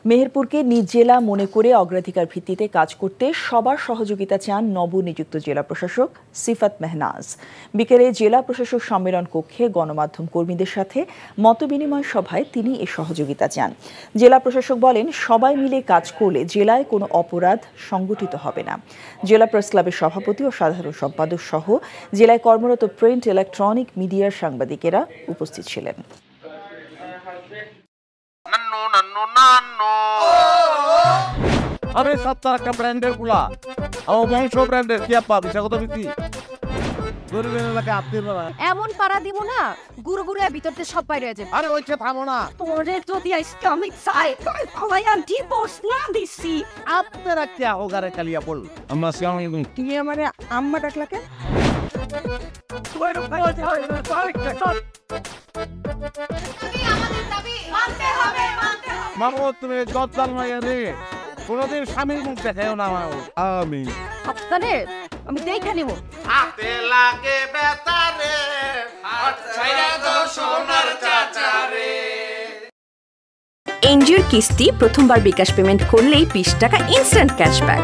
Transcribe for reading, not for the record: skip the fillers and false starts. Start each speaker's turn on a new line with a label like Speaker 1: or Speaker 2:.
Speaker 1: মেহেরপুরকে নিজ জেলা মনে করে অগ্রাধিকার ভিত্তিতে কাজ করতে সবার সহযোগিতা চান নবনিযুক্ত জেলা প্রশাসক সিফাত মেহনাজ। বিকেলে জেলা প্রশাসক সম্মেলন কক্ষে গণমাধ্যম কর্মীদের সাথে মতবিনিময় সভায় তিনি এ সহযোগিতা চান। জেলা প্রশাসক বলেন, সবাই মিলে কাজ করলে জেলায় কোনো অপরাধ সংগঠিত হবে না। জেলা প্রেস ক্লাবের সভাপতি ও সাধারণ সম্পাদক সহ জেলায় কর্মরত প্রিন্ট, ইলেকট্রনিক মিডিয়ার সাংবাদিকেরা উপস্থিত ছিলেন।
Speaker 2: আরে সপ্তাহ একটা ব্র্যান্ডের গুলা আমার বংশ ব্র্যান্ডের কি আপা বিষয় কত বিক্রি গরিবের এলাকায় আপনি
Speaker 3: এমন পাড়া দিব না গুরু গুরু ভিতরতে সব বাইরে যাবে।
Speaker 2: আরে ওইটা থামো না,
Speaker 3: তোরে যদি ইসলামিক সাইড সবাই ডিভোর্স না দিছি
Speaker 2: আপনারা কি ওগারে কালিয়া বল আমরা সিয়ামি
Speaker 3: তুমি আমারে আম্মা ডাকলাকে
Speaker 2: মাগো তুমি গদ্দাল মাইয়া রে কোনদিন স্বামীর মুখ দেখাও না আমার। আমি
Speaker 3: আপনারে আমি দেখে নিব।
Speaker 4: হাতে লাগে বেতারে হাত ছাইরা দাও সোনার চাচারে।
Speaker 5: এনজিওর কিস্তি প্রথমবার বিকাশ পেমেন্ট করলেই 20 টাকা ইনস্ট্যান্ট ক্যাশব্যাক।